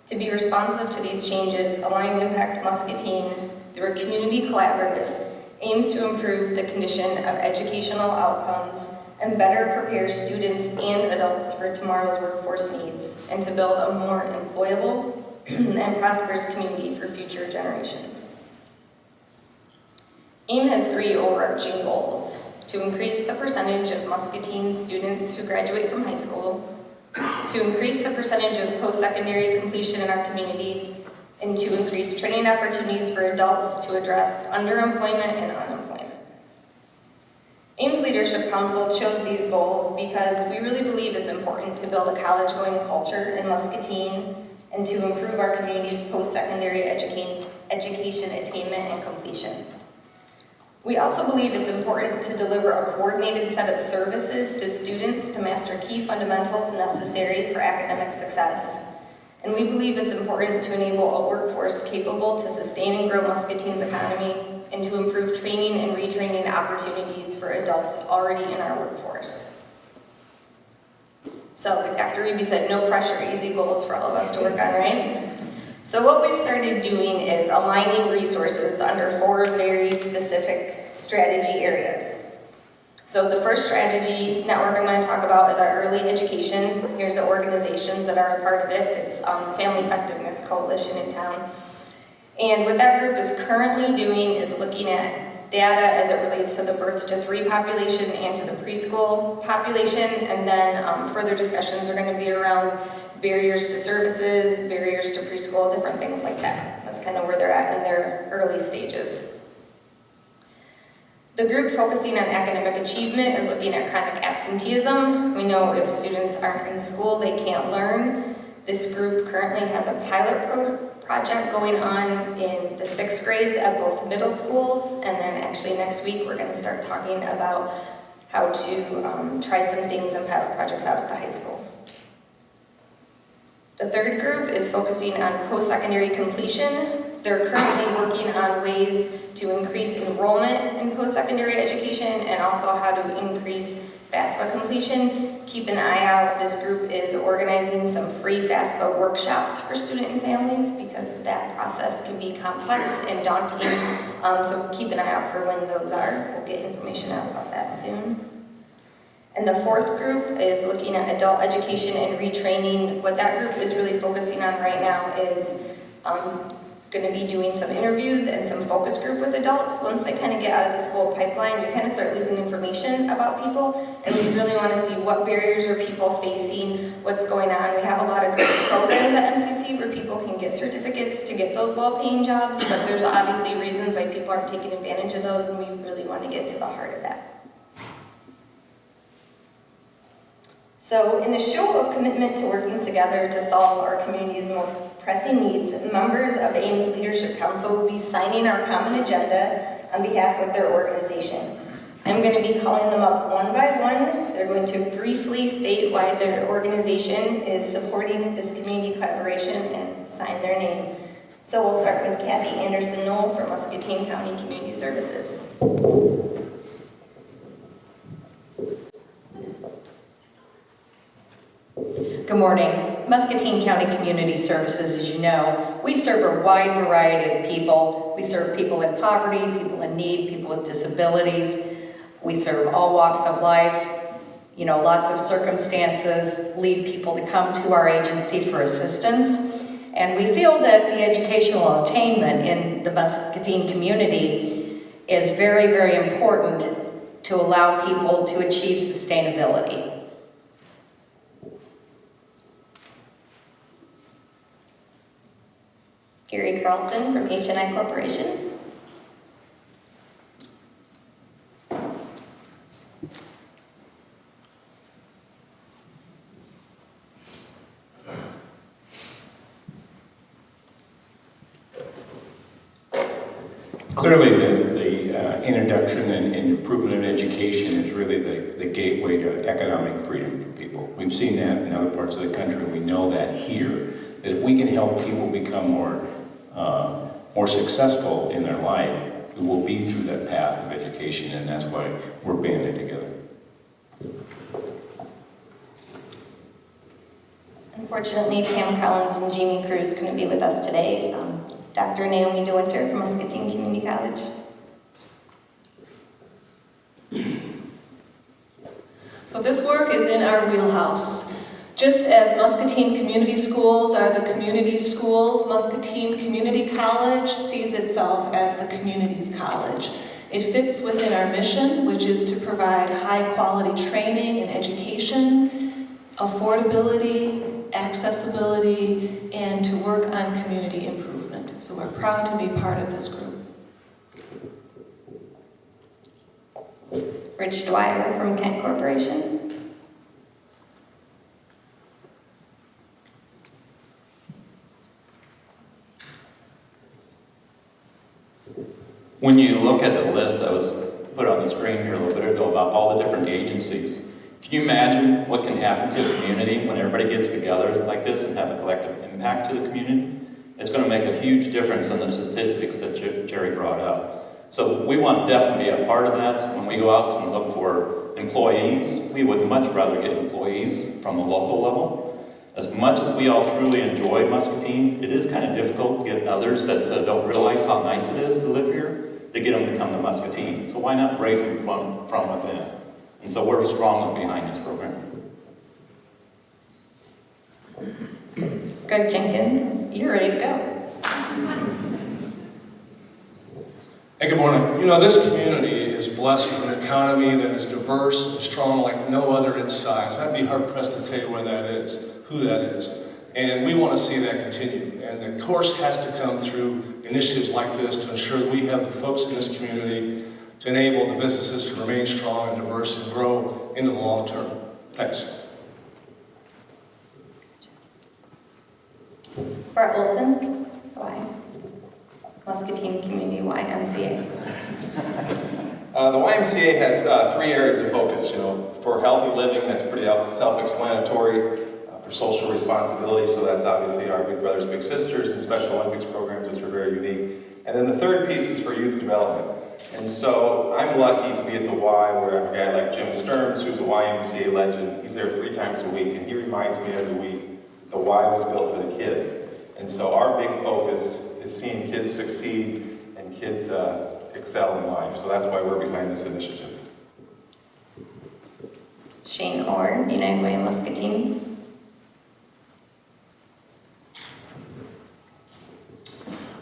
To be responsive to these changes, Aligned Impact Muscatine, through a community collaborative, aims to improve the condition of educational outcomes and better prepare students and adults for tomorrow's workforce needs, and to build a more employable and prosperous community for future generations. AIM has 3 overarching goals: to increase the percentage of Muscatine students who graduate from high school, to increase the percentage of post-secondary completion in our community, and to increase training opportunities for adults to address underemployment and unemployment. AIM's Leadership Council chose these goals because we really believe it's important to build a college-going culture in Muscatine and to improve our community's post-secondary education attainment and completion. We also believe it's important to deliver a coordinated set of services to students to master key fundamentals necessary for academic success. And we believe it's important to enable a workforce capable to sustain and grow Muscatine's economy and to improve training and retraining opportunities for adults already in our workforce. So, like Dr. Riibe said, no pressure, easy goals for all of us to work on, right? So what we've started doing is aligning resources under 4 very specific strategy areas. So the first strategy network I'm going to talk about is our early education. Here's the organizations that are a part of it. It's Family Effectiveness Coalition in town. And what that group is currently doing is looking at data as it relates to the birth to 3 population and to the preschool population, and then further discussions are going to be around barriers to services, barriers to preschool, different things like that. That's kind of where they're at in their early stages. The group focusing on academic achievement is looking at chronic absenteeism. We know if students aren't in school, they can't learn. This group currently has a pilot project going on in the 6th grades at both middle schools, and then actually next week we're going to start talking about how to try some things and pilot projects out at the high school. The 3rd group is focusing on post-secondary completion. They're currently working on ways to increase enrollment in post-secondary education and also how to increase FAFSA completion. Keep an eye out, this group is organizing some free FAFSA workshops for student and families because that process can be complex and daunting. So keep an eye out for when those are. We'll get information out about that soon. And the 4th group is looking at adult education and retraining. What that group is really focusing on right now is going to be doing some interviews and some focus group with adults. Once they kind of get out of the school pipeline, we kind of start losing information about people, and we really want to see what barriers are people facing, what's going on. We have a lot of great programs at MCC where people can get certificates to get those well-paying jobs, but there's obviously reasons why people aren't taking advantage of those, and we really want to get to the heart of that. So, in a show of commitment to working together to solve our community's most pressing needs, members of AIM's Leadership Council will be signing our common agenda on behalf of their organization. I'm going to be calling them up one by one. They're going to briefly state why their organization is supporting this community collaboration and sign their name. So we'll start with Kathy Anderson-Knoll from Muscatine County Community Services. Good morning. Muscatine County Community Services, as you know, we serve a wide variety of people. We serve people in poverty, people in need, people with disabilities. We serve all walks of life. You know, lots of circumstances lead people to come to our agency for assistance. And we feel that the educational attainment in the Muscatine community is very, very important to allow people to achieve sustainability. Gary Carlson from H&I Corporation. Clearly, the introduction and improvement of education is really the gateway to economic freedom for people. We've seen that in other parts of the country. We know that here, that if we can help people become more successful in their life, it will be through that path of education, and that's why we're banding together. Unfortunately, Pam Collins and Jamie Cruz couldn't be with us today. Dr. Naomi DeWinter from Muscatine Community College. So this work is in our wheelhouse. Just as Muscatine Community Schools are the community schools, Muscatine Community College sees itself as the community's college. It fits within our mission, which is to provide high-quality training and education, affordability, accessibility, and to work on community improvement. So we're proud to be part of this group. Rich Dwyer from Kent Corporation. When you look at the list that was put on the screen here a little bit ago about all the different agencies, can you imagine what can happen to the community when everybody gets together like this and have a collective impact to the community? It's going to make a huge difference in the statistics that Jerry brought up. So we want to definitely be a part of that. When we go out and look for employees, we would much rather get employees from the local level. As much as we all truly enjoy Muscatine, it is kind of difficult to get others that don't realize how nice it is to live here, to get them to come to Muscatine. So why not raise them from within? And so we're strongly behind this program. Greg Jenkins, you're ready to go. Hey, good morning. You know, this community is blessed with an economy that is diverse and strong like no other its size. I'd be hard-pressed to tell you where that is, who that is. And we want to see that continue. And the course has to come through initiatives like this to ensure that we have the folks in this community to enable the businesses to remain strong and diverse and grow into the long term. Thanks. Brett Olson, Y. Muscatine Community YMCA. The YMCA has 3 areas of focus. For healthy living, that's pretty self-explanatory. For social responsibility, so that's obviously our Big Brothers Big Sisters and Special Olympics programs, which are very unique. And then the third piece is for youth development. And so I'm lucky to be at the Y, where I have a guy like Jim Stearns, who's a YMCA legend. He's there 3 times a week, and he reminds me every week the Y was built for the kids. And so our big focus is seeing kids succeed and kids excel in life. So that's why we're behind this initiative. Shane Orr, United Way Muscatine.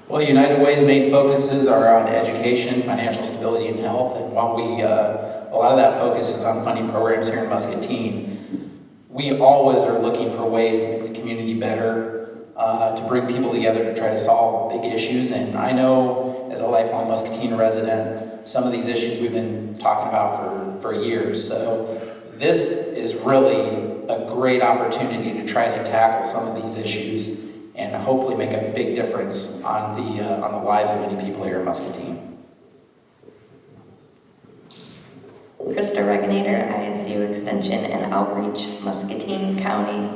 Well, United Way's main focuses are on education, financial stability, and health. And while a lot of that focus is on funding programs here in Muscatine, we always are looking for ways to make the community better, to bring people together to try to solve big issues. And I know, as a lifelong Muscatine resident, some of these issues we've been talking about for years. So this is really a great opportunity to try to tackle some of these issues and hopefully make a big difference on the lives of many people here in Muscatine. Krista Reginator, ISU Extension and Outreach, Muscatine County.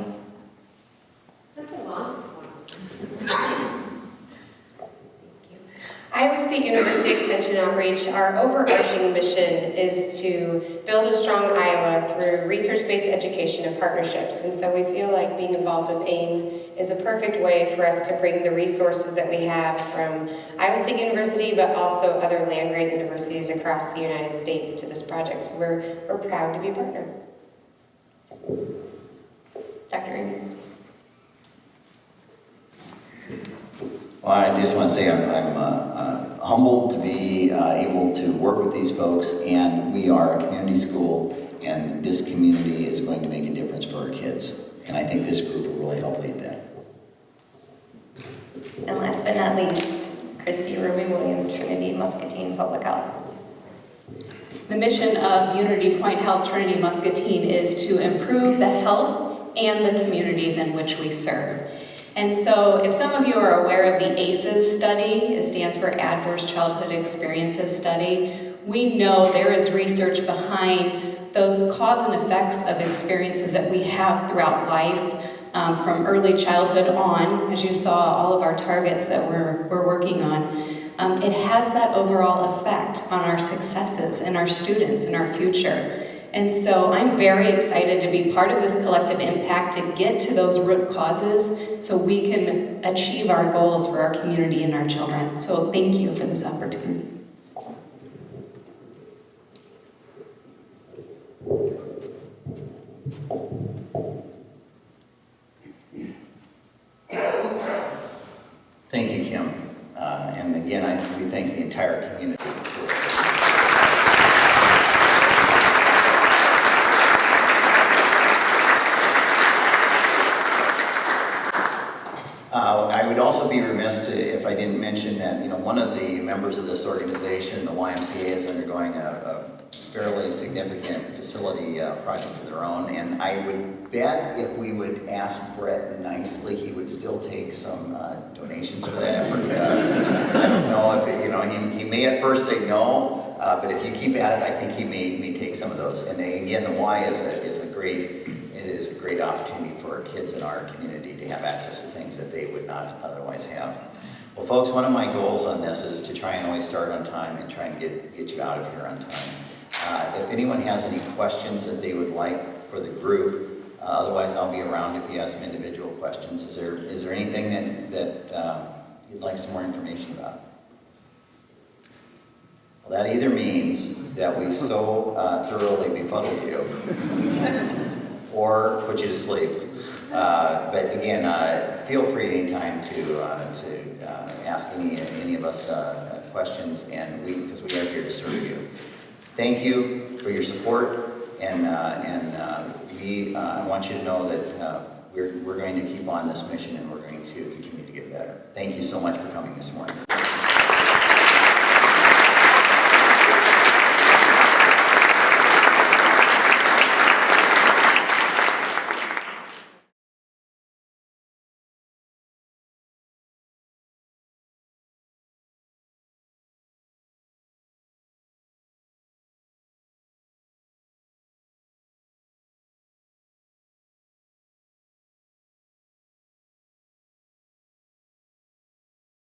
Iowa State University Extension Outreach, our overarching mission is to build a strong Iowa through research-based education and partnerships. And so we feel like being involved with AIM is a perfect way for us to bring the resources that we have from Iowa State University, but also other land-grant universities across the United States to this project. So we're proud to be a partner. Dr. Riibe. Well, I just want to say I'm humbled to be able to work with these folks, and we are a community school, and this community is going to make a difference for our kids. And I think this group will really help lead that. And last but not least, Christy Ruby William, Trinity Muscatine Public Health. The mission of Unity Point Health Trinity Muscatine is to improve the health and the communities in which we serve. And so if some of you are aware of the ACEs study, it stands for Adverse Childhood Experiences Study, we know there is research behind those cause and effects of experiences that we have throughout life, from early childhood on, as you saw all of our targets that we're working on. It has that overall effect on our successes and our students and our future. And so I'm very excited to be part of this collective impact to get to those root causes so we can achieve our goals for our community and our children. So thank you for this opportunity. Thank you, Kim. And again, we thank the entire community. would also be remiss if I didn't mention that, one of the members of this organization, the YMCA, is undergoing a fairly significant facility project of their own, and I would bet if we would ask Brett nicely, he would still take some donations for that effort. I don't know if, he may at first say no, but if you keep at it, I think he may take some of those. And again, the Y is a great opportunity for kids in our community to have access to things that they would not otherwise have. Well, folks, one of my goals on this is to try and always start on time and try and get you out of here on time. If anyone has any questions that they would like for the group, otherwise I'll be around if you have some individual questions. Is there anything that you'd like some more information about? Well, that either means that we so thoroughly befuddled you or put you to sleep. But again, feel free anytime to ask any of us questions, and because we are here to serve you. Thank you for your support, and I want you to know that we're going to keep on this mission, and we're going to continue to get better. Thank you so much for coming this morning.